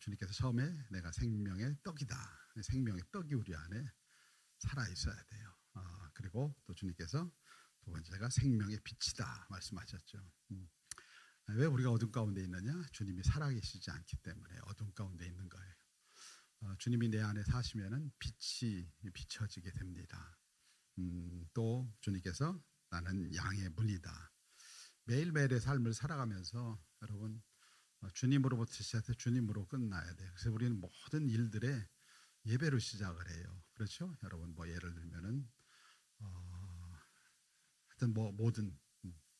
주님께서 처음에 내가 생명의 떡이다. 생명의 떡이 우리 안에 살아 있어야 돼요. 그리고 또 주님께서 두 번째가 생명의 빛이다 말씀하셨죠. 왜 우리가 어둠 가운데 있느냐? 주님이 살아계시지 않기 때문에 어둠 가운데 있는 거예요. 주님이 내 안에 사시면은 빛이 비춰지게 됩니다. 또 주님께서 나는 양의 문이다. 매일매일의 삶을 살아가면서 여러분 주님으로부터 시작해서 주님으로 끝나야 돼요. 그래서 우리는 모든 일들에 예배로 시작을 해요. 그렇죠? 여러분 뭐 예를 들면은 하여튼 뭐 모든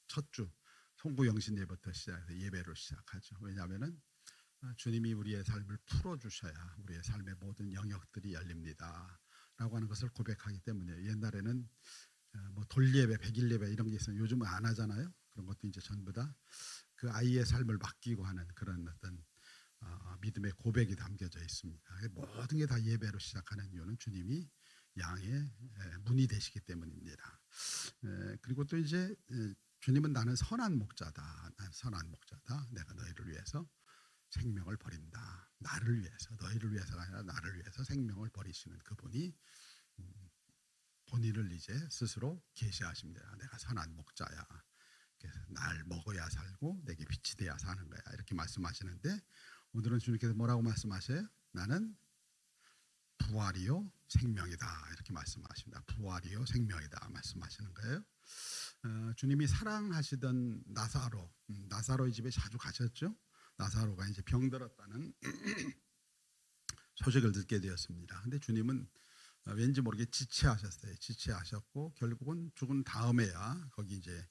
첫 주 송구영신 예부터 시작해서 예배로 시작하죠. 왜냐하면은 주님이 우리의 삶을 풀어주셔야 우리의 삶의 모든 영역들이 열립니다. 라고 하는 것을 고백하기 때문에 옛날에는 뭐 돌예배, 백일예배 이런 게 있어요. 요즘은 안 하잖아요. 그런 것도 이제 전부 다 그 아이의 삶을 맡기고 하는 그런 어떤 믿음의 고백이 담겨져 있습니다. 모든 게 다 예배로 시작하는 이유는 주님이 양의 문이 되시기 때문입니다. 그리고 또 이제 주님은 나는 선한 목자다. 난 선한 목자다. 내가 너희를 위해서 생명을 버린다. 나를 위해서, 너희를 위해서가 아니라 나를 위해서 생명을 버리시는 그분이 본인을 이제 스스로 계시하십니다. 내가 선한 목자야. 그래서 날 먹어야 살고 내게 빛이 돼야 사는 거야. 이렇게 말씀하시는데 오늘은 주님께서 뭐라고 말씀하셔요? 나는 부활이요 생명이다. 이렇게 말씀하십니다. 부활이요 생명이다 말씀하시는 거예요. 주님이 사랑하시던 나사로의 집에 자주 가셨죠. 나사로가 이제 병들었다는 소식을 듣게 되었습니다. 근데 주님은 왠지 모르게 지체하셨어요. 지체하셨고 결국은 죽은 다음에야 거기 이제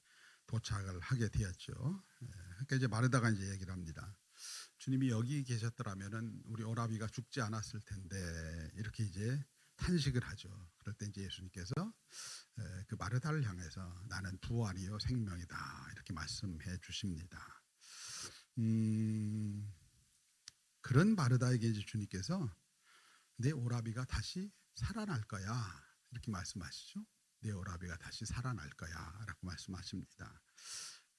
도착을 하게 되었죠. 그러니까 이제 마르다가 이제 얘기를 합니다. 주님이 여기 계셨더라면은 우리 오라비가 죽지 않았을 텐데 이렇게 이제 탄식을 하죠. 그럴 때 이제 예수님께서 그 마르다를 향해서 나는 부활이요 생명이다 이렇게 말씀해 주십니다. 그런 마르다에게 이제 주님께서 내 오라비가 다시 살아날 거야 이렇게 말씀하시죠. 내 오라비가 다시 살아날 거야 라고 말씀하십니다.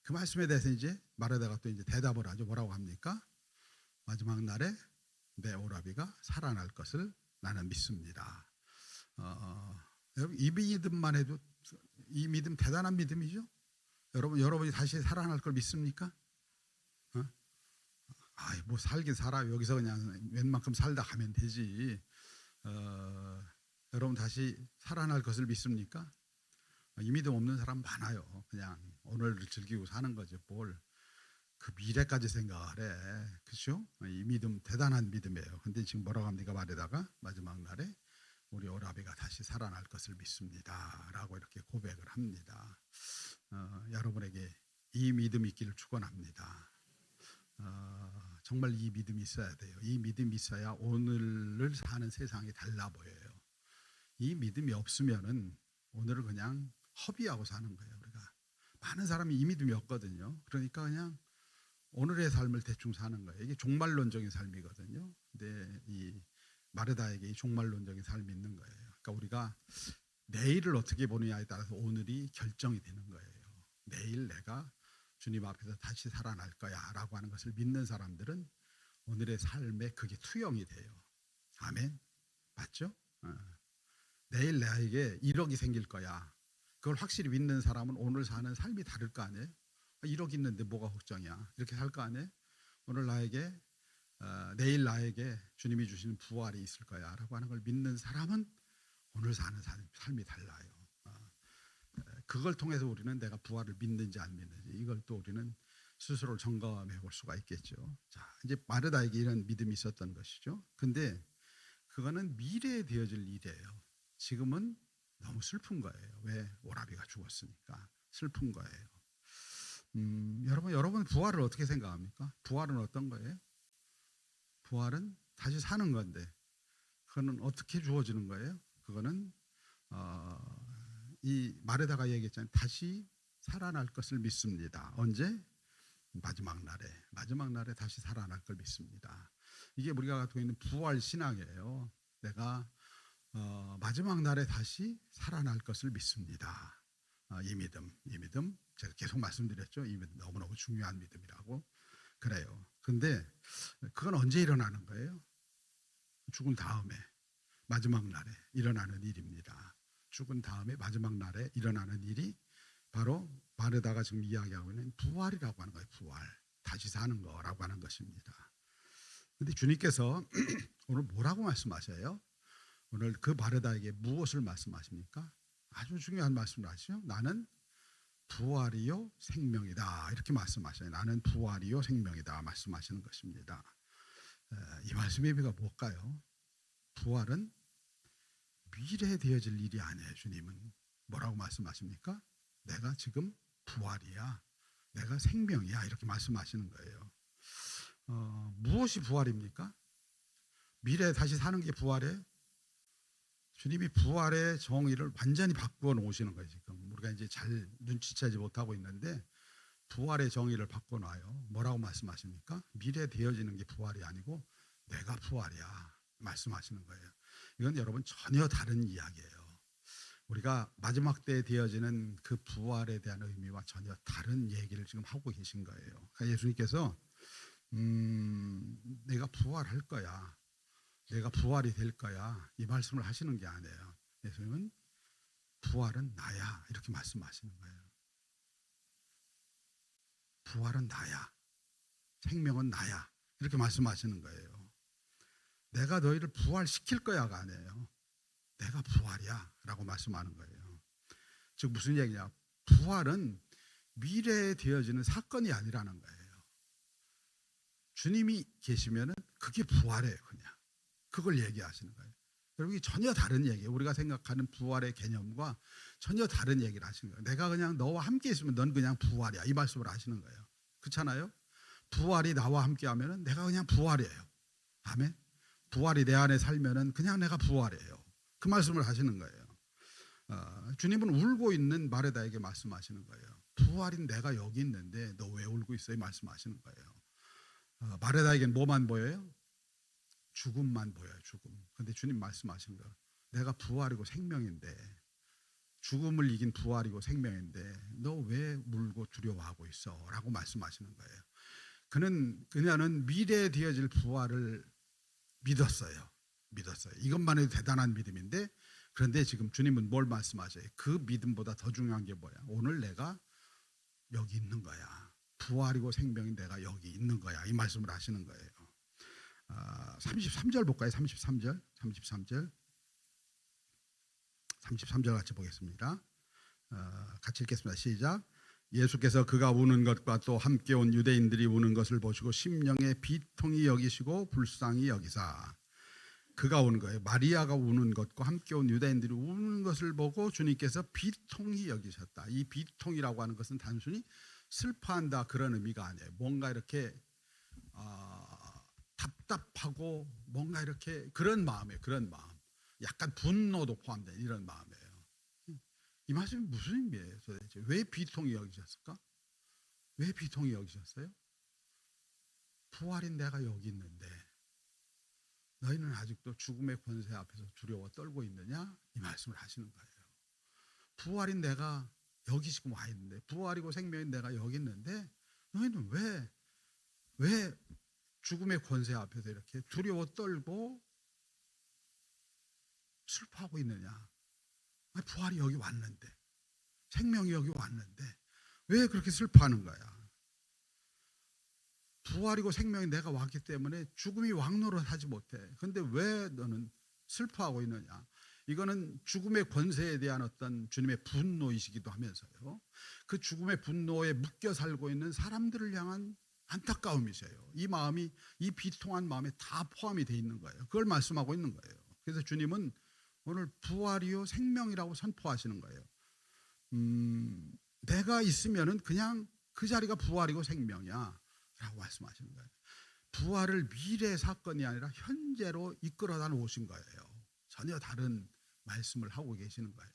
그 말씀에 대해서 이제 마르다가 또 이제 대답을 하죠. 뭐라고 합니까? 마지막 날에 내 오라비가 살아날 것을 나는 믿습니다. 여러분 이 믿음만 해도 이 믿음 대단한 믿음이죠. 여러분이 다시 살아날 걸 믿습니까? 뭐 살긴 살아. 여기서 그냥 웬만큼 살다 가면 되지. 여러분 다시 살아날 것을 믿습니까? 이 믿음 없는 사람 많아요. 그냥 오늘을 즐기고 사는 거지 뭘 그 미래까지 생각을 해. 그렇죠? 이 믿음 대단한 믿음이에요. 근데 지금 뭐라고 합니까? 말에다가 마지막 날에 우리 오라비가 다시 살아날 것을 믿습니다. 라고 이렇게 고백을 합니다. 여러분에게 이 믿음이 있기를 축원합니다. 정말 이 믿음이 있어야 돼요. 이 믿음이 있어야 오늘을 사는 세상이 달라 보여요. 이 믿음이 없으면은 오늘을 그냥 허비하고 사는 거예요. 우리가 많은 사람이 이 믿음이 없거든요. 그러니까 그냥 오늘의 삶을 대충 사는 거예요. 이게 종말론적인 삶이거든요. 근데 이 마르다에게 이 종말론적인 삶이 있는 거예요. 그러니까 우리가 내일을 어떻게 보느냐에 따라서 오늘이 결정이 되는 거예요. 내일 내가 주님 앞에서 다시 살아날 거야 라고 하는 것을 믿는 사람들은 오늘의 삶에 그게 투영이 돼요. 아멘. 맞죠? 내일 나에게 1억이 생길 거야. 그걸 확실히 믿는 사람은 오늘 사는 삶이 다를 거 아니에요? 1억 있는데 뭐가 걱정이야? 이렇게 살 거 아니에요? 오늘 나에게 내일 나에게 주님이 주시는 부활이 있을 거야 라고 하는 걸 믿는 사람은 오늘 사는 삶이 달라요. 그걸 통해서 우리는 내가 부활을 믿는지 안 믿는지 이걸 또 우리는 스스로를 점검해 볼 수가 있겠죠. 자, 이제 마르다에게 이런 믿음이 있었던 것이죠. 근데 그거는 미래에 되어질 일이에요. 지금은 너무 슬픈 거예요. 왜? 오라비가 죽었으니까 슬픈 거예요. 여러분 부활을 어떻게 생각합니까? 부활은 어떤 거예요? 부활은 다시 사는 건데 그거는 어떻게 주어지는 거예요? 그거는 이 마르다가 얘기했잖아요. 다시 살아날 것을 믿습니다. 언제? 마지막 날에 다시 살아날 걸 믿습니다. 이게 우리가 갖고 있는 부활 신앙이에요. 내가 마지막 날에 다시 살아날 것을 믿습니다. 이 믿음 제가 계속 말씀드렸죠. 이 믿음 너무너무 중요한 믿음이라고 그래요. 근데 그건 언제 일어나는 거예요? 죽은 다음에 마지막 날에 일어나는 일입니다. 죽은 다음에 마지막 날에 일어나는 일이 바로 마르다가 지금 이야기하고 있는 부활이라고 하는 거예요. 부활, 다시 사는 거라고 하는 것입니다. 근데 주님께서 오늘 뭐라고 말씀하셔요? 오늘 그 마르다에게 무엇을 말씀하십니까? 아주 중요한 말씀을 하시죠. 나는 부활이요 생명이다, 이렇게 말씀하셔요. 나는 부활이요 생명이다 말씀하시는 것입니다. 이 말씀의 의미가 뭘까요? 부활은 미래에 되어질 일이 아니에요. 주님은 뭐라고 말씀하십니까? 내가 지금 부활이야, 내가 생명이야, 이렇게 말씀하시는 거예요. 무엇이 부활입니까? 미래에 다시 사는 게 부활이에요? 주님이 부활의 정의를 완전히 바꾸어 놓으시는 거예요. 지금 우리가 이제 잘 눈치채지 못하고 있는데 부활의 정의를 바꿔놔요. 뭐라고 말씀하십니까? 미래 되어지는 게 부활이 아니고 내가 부활이야 말씀하시는 거예요. 이건 여러분 전혀 다른 이야기예요. 우리가 마지막 때에 되어지는 그 부활에 대한 의미와 전혀 다른 얘기를 지금 하고 계신 거예요. 그러니까 예수님께서 내가 부활할 거야, 내가 부활이 될 거야, 이 말씀을 하시는 게 아니에요. 예수님은 부활은 나야, 이렇게 말씀하시는 거예요. 부활은 나야, 생명은 나야, 이렇게 말씀하시는 거예요. 내가 너희를 부활시킬 거야가 아니에요. 내가 부활이야 라고 말씀하는 거예요. 즉 무슨 얘기냐, 부활은 미래에 되어지는 사건이 아니라는 거예요. 주님이 계시면은 그게 부활이에요. 그냥 그걸 얘기하시는 거예요. 여러분, 이게 전혀 다른 얘기예요. 우리가 생각하는 부활의 개념과 전혀 다른 얘기를 하시는 거예요. 내가 그냥 너와 함께 있으면 넌 그냥 부활이야, 이 말씀을 하시는 거예요. 그렇잖아요. 부활이 나와 함께 하면은 내가 그냥 부활이에요. 아멘. 부활이 내 안에 살면은 그냥 내가 부활이에요. 그 말씀을 하시는 거예요. 주님은 울고 있는 마르다에게 말씀하시는 거예요. 부활인 내가 여기 있는데 너 왜 울고 있어? 이 말씀하시는 거예요. 마르다에게는 뭐만 보여요? 죽음만 보여요. 죽음. 근데 주님 말씀하신 거, 내가 부활이고 생명인데, 죽음을 이긴 부활이고 생명인데 너 왜 울고 두려워하고 있어? 라고 말씀하시는 거예요. 그녀는 미래에 되어질 부활을 믿었어요. 이것만 해도 대단한 믿음인데, 그런데 지금 주님은 뭘 말씀하셔요? 그 믿음보다 더 중요한 게 뭐야? 오늘 내가 여기 있는 거야. 부활이고 생명인 내가 여기 있는 거야. 이 말씀을 하시는 거예요. 33절 볼까요? 33절 같이 보겠습니다. 같이 읽겠습니다. 시작. 예수께서 그가 우는 것과 또 함께 온 유대인들이 우는 것을 보시고 심령에 비통히 여기시고 불쌍히 여기사. 그가 우는 거예요. 마리아가 우는 것과 함께 온 유대인들이 우는 것을 보고 주님께서 비통히 여기셨다. 이 비통이라고 하는 것은 단순히 슬퍼한다 그런 의미가 아니에요. 뭔가 이렇게 답답하고 뭔가 이렇게 그런 마음이에요. 그런 마음. 약간 분노도 포함된 이런 마음이에요. 이 말씀이 무슨 의미예요? 도대체 왜 비통히 여기셨을까? 왜 비통히 여기셨어요? 부활인 내가 여기 있는데 너희는 아직도 죽음의 권세 앞에서 두려워 떨고 있느냐? 이 말씀을 하시는 거예요. 부활인 내가 여기 지금 와 있는데, 부활이고 생명인 내가 여기 있는데 너희는 왜 죽음의 권세 앞에서 이렇게 두려워 떨고 슬퍼하고 있느냐? 부활이 여기 왔는데, 생명이 여기 왔는데 왜 그렇게 슬퍼하는 거야? 부활이고 생명이 내가 왔기 때문에 죽음이 왕노릇하지 못해. 근데 왜 너는 슬퍼하고 있느냐? 이거는 죽음의 권세에 대한 어떤 주님의 분노이시기도 하면서요, 그 죽음의 분노에 묶여 살고 있는 사람들을 향한 안타까움이세요. 이 마음이, 이 비통한 마음에 다 포함이 되어 있는 거예요. 그걸 말씀하고 있는 거예요. 그래서 주님은 오늘 부활이요 생명이라고 선포하시는 거예요. 내가 있으면은 그냥 그 자리가 부활이고 생명이야 라고 말씀하시는 거예요. 부활을 미래 사건이 아니라 현재로 이끌어다 놓으신 거예요. 전혀 다른 말씀을 하고 계시는 거예요.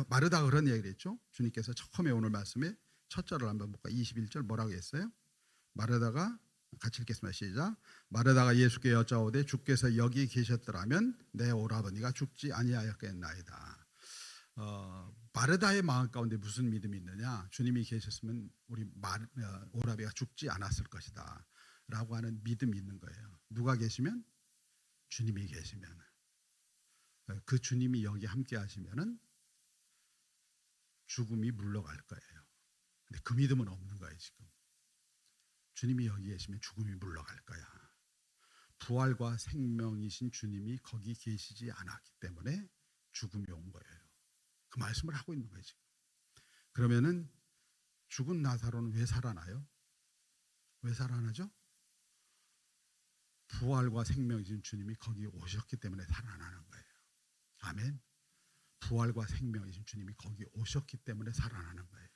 마르다가 그런 얘기를 했죠. 주님께서 처음에 오늘 말씀에 첫 절을 한번 볼까? 21절 뭐라고 했어요? 마르다가, 같이 읽겠습니다. 시작. 마르다가 예수께 여짜오되 주께서 여기 계셨더라면 내 오라버니가 죽지 아니하였겠나이다. 마르다의 마음 가운데 무슨 믿음이 있느냐? 주님이 계셨으면 우리 오라비가 죽지 않았을 것이다 라고 하는 믿음이 있는 거예요. 누가 계시면? 주님이 계시면, 그 주님이 여기 함께 하시면은 죽음이 물러갈 거예요. 근데 그 믿음은 없는 거예요. 지금 주님이 여기 계시면 죽음이 물러갈 거야. 부활과 생명이신 주님이 거기 계시지 않았기 때문에 죽음이 온 거예요. 그 말씀을 하고 있는 거예요. 지금. 그러면은 죽은 나사로는 왜 살아나요? 왜 살아나죠? 부활과 생명이신 주님이 거기 오셨기 때문에 살아나는 거예요. 아멘. 부활과 생명이신 주님이 거기 오셨기 때문에 살아나는 거예요.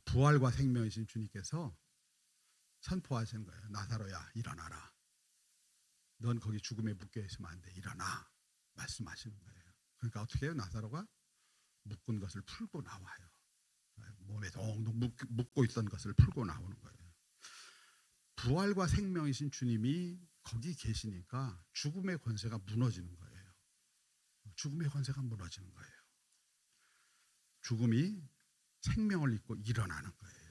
부활과 생명이신 주님께서 선포하시는 거예요. 나사로야, 일어나라. 넌 거기 죽음에 묶여 있으면 안 돼. 일어나. 말씀하시는 거예요. 그러니까 어떻게 해요? 나사로가 묶은 것을 풀고 나와요. 몸에 동동 묶고 있던 것을 풀고 나오는 거예요. 부활과 생명이신 주님이 거기 계시니까 죽음의 권세가 무너지는 거예요. 죽음의 권세가 무너지는 거예요. 죽음이 생명을 잇고 일어나는 거예요.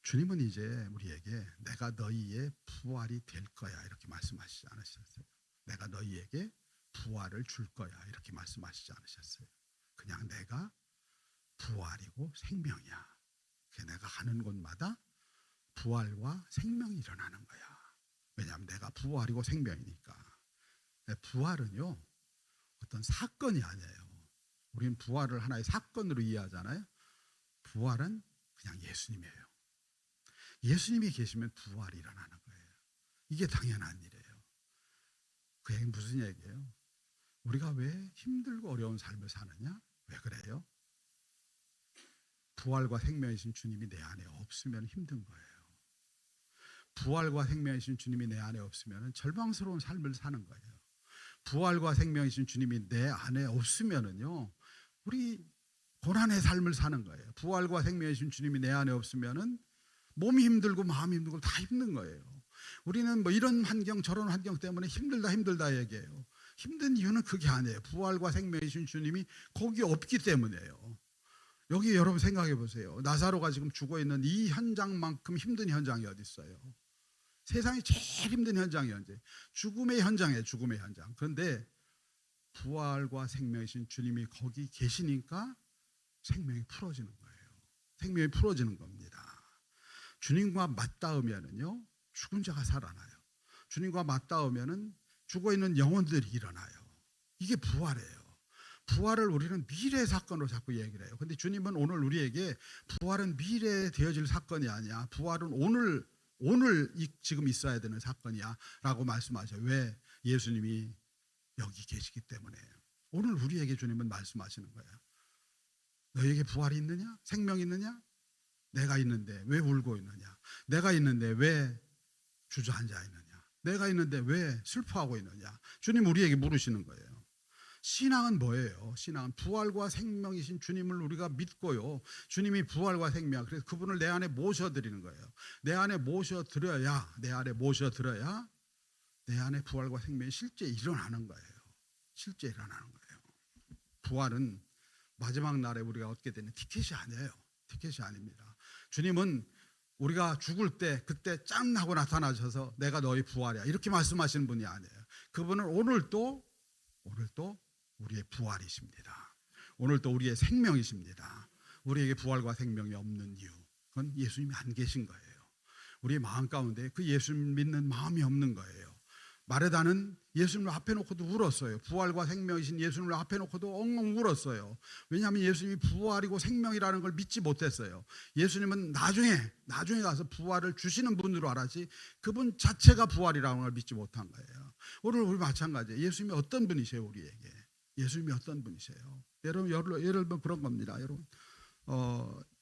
주님은 이제 우리에게 내가 너희의 부활이 될 거야 이렇게 말씀하시지 않으셨어요. 내가 너희에게 부활을 줄 거야 이렇게 말씀하시지 않으셨어요. 그냥 내가 부활이고 생명이야. 내가 가는 곳마다 부활과 생명이 일어나는 거야. 왜냐하면 내가 부활이고 생명이니까. 부활은요 어떤 사건이 아니에요. 우리는 부활을 하나의 사건으로 이해하잖아요. 부활은 그냥 예수님이에요. 예수님이 계시면 부활이 일어나는 거예요. 이게 당연한 일이에요. 그 얘기는 무슨 얘기예요? 우리가 왜 힘들고 어려운 삶을 사느냐? 왜 그래요? 부활과 생명이신 주님이 내 안에 없으면 힘든 거예요. 부활과 생명이신 주님이 내 안에 없으면 절망스러운 삶을 사는 거예요. 부활과 생명이신 주님이 내 안에 없으면은요, 우리 고난의 삶을 사는 거예요. 부활과 생명이신 주님이 내 안에 없으면은 몸이 힘들고 마음이 힘들고 다 힘든 거예요. 우리는 뭐 이런 환경 저런 환경 때문에 힘들다 얘기해요. 힘든 이유는 그게 아니에요. 부활과 생명이신 주님이 거기 없기 때문이에요. 여기 여러분 생각해 보세요. 나사로가 지금 죽어 있는 이 현장만큼 힘든 현장이 어디 있어요? 세상이 제일 힘든 현장이 언제? 죽음의 현장이에요. 죽음의 현장. 그런데 부활과 생명이신 주님이 거기 계시니까 생명이 풀어지는 거예요. 생명이 풀어지는 겁니다. 주님과 맞닿으면은요 죽은 자가 살아나요. 주님과 맞닿으면은 죽어 있는 영혼들이 일어나요. 이게 부활이에요. 부활을 우리는 미래 사건으로 자꾸 얘기를 해요. 근데 주님은 오늘 우리에게 부활은 미래에 되어질 사건이 아니야. 부활은 오늘 지금 있어야 되는 사건이야 라고 말씀하셔요. 왜? 예수님이 여기 계시기 때문에. 오늘 우리에게 주님은 말씀하시는 거예요. 너에게 부활이 있느냐? 생명이 있느냐? 내가 있는데 왜 울고 있느냐? 내가 있는데 왜 주저앉아 있느냐? 내가 있는데 왜 슬퍼하고 있느냐? 주님 우리에게 물으시는 거예요. 신앙은 뭐예요? 신앙은 부활과 생명이신 주님을 우리가 믿고요. 주님이 부활과 생명, 그래서 그분을 내 안에 모셔드리는 거예요. 내 안에 모셔드려야 내 안에 부활과 생명이 실제 일어나는 거예요. 실제 일어나는 거예요. 부활은 마지막 날에 우리가 얻게 되는 티켓이 아니에요. 티켓이 아닙니다. 주님은 우리가 죽을 때 그때 짠 하고 나타나셔서 내가 너희 부활이야 이렇게 말씀하시는 분이 아니에요. 그분은 오늘도 우리의 부활이십니다. 오늘도 우리의 생명이십니다. 우리에게 부활과 생명이 없는 이유, 그건 예수님이 안 계신 거예요. 우리의 마음 가운데 그 예수님 믿는 마음이 없는 거예요. 마르다는 예수님을 앞에 놓고도 울었어요. 부활과 생명이신 예수님을 앞에 놓고도 엉엉 울었어요. 왜냐하면 예수님이 부활이고 생명이라는 걸 믿지 못했어요. 예수님은 나중에 가서 부활을 주시는 분으로 알았지 그분 자체가 부활이라는 걸 믿지 못한 거예요. 오늘 우리 마찬가지예요. 예수님이 어떤 분이세요? 우리에게 예수님이 어떤 분이세요? 여러분 예를 들면 그런 겁니다. 여러분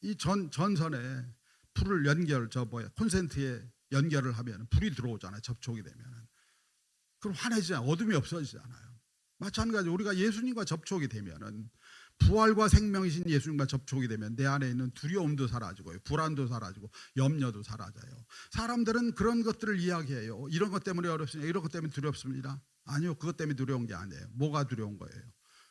이 전선에 불을 콘센트에 연결을 하면 불이 들어오잖아요. 접촉이 되면. 그럼 환해지잖아요. 어둠이 없어지잖아요. 마찬가지로 우리가 예수님과 접촉이 되면은 부활과 생명이신 예수님과 접촉이 되면 내 안에 있는 두려움도 사라지고요, 불안도 사라지고 염려도 사라져요. 사람들은 그런 것들을 이야기해요. 이런 것 때문에 어렵습니다. 이런 것 때문에 두렵습니다. 아니요, 그것 때문에 두려운 게 아니에요. 뭐가 두려운 거예요?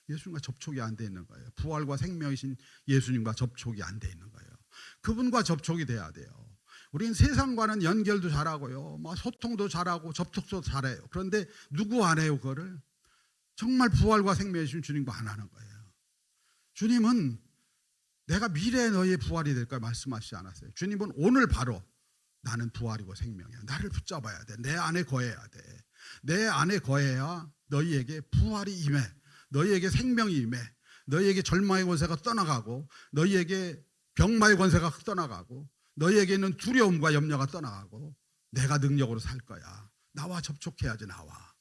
예수님과 접촉이 안 돼 있는 거예요. 부활과 생명이신 예수님과 접촉이 안 돼 있는 거예요. 그분과 접촉이 돼야 돼요. 우리는 세상과는 연결도 잘하고요, 소통도 잘하고 접촉도 잘해요. 그런데 누구 안 해요? 그거를 정말 부활과 생명이신 주님과 안 하는 거예요. 주님은 내가 미래에 너희의 부활이 될 거야 말씀하시지 않았어요. 주님은 오늘 바로 나는 부활이고 생명이야. 나를 붙잡아야 돼. 내 안에 거해야 돼. 내 안에 거해야 너희에게 부활이 임해. 너희에게 생명이 임해. 너희에게 절망의 권세가 떠나가고, 너희에게 병마의 권세가 떠나가고, 너희에게 있는 두려움과 염려가 떠나가고, 내가 능력으로 살 거야. 나와 접촉해야지. 나와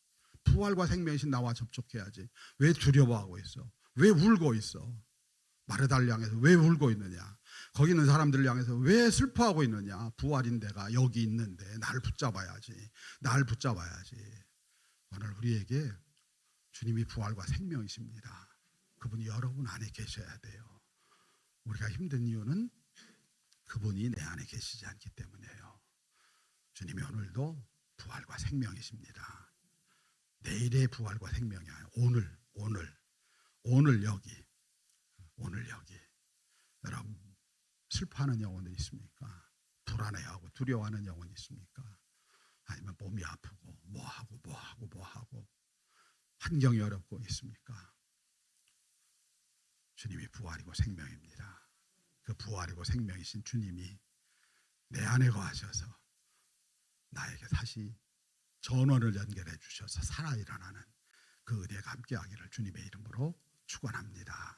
부활과 생명이신 나와 접촉해야지. 왜 두려워하고 있어? 왜 울고 있어? 마르다를 향해서 왜 울고 있느냐? 거기 있는 사람들을 향해서 왜 슬퍼하고 있느냐? 부활인 내가 여기 있는데 나를 붙잡아야지. 나를 붙잡아야지. 오늘 우리에게 주님이 부활과 생명이십니다. 그분이 여러분 안에 계셔야 돼요. 우리가 힘든 이유는 그분이 내 안에 계시지 않기 때문이에요. 주님이 오늘도 부활과 생명이십니다. 내일의 부활과 생명이 아니라 오늘 여기. 여러분, 슬퍼하는 영혼이 있습니까? 불안해하고 두려워하는 영혼이 있습니까? 아니면 몸이 아프고 뭐하고 환경이 어렵고 있습니까? 주님이 부활이고 생명입니다. 그 부활이고 생명이신 주님이 내 안에 거하셔서 나에게 다시 전원을 연결해 주셔서 살아 일어나는 그 은혜가 함께하기를 주님의 이름으로 축원합니다.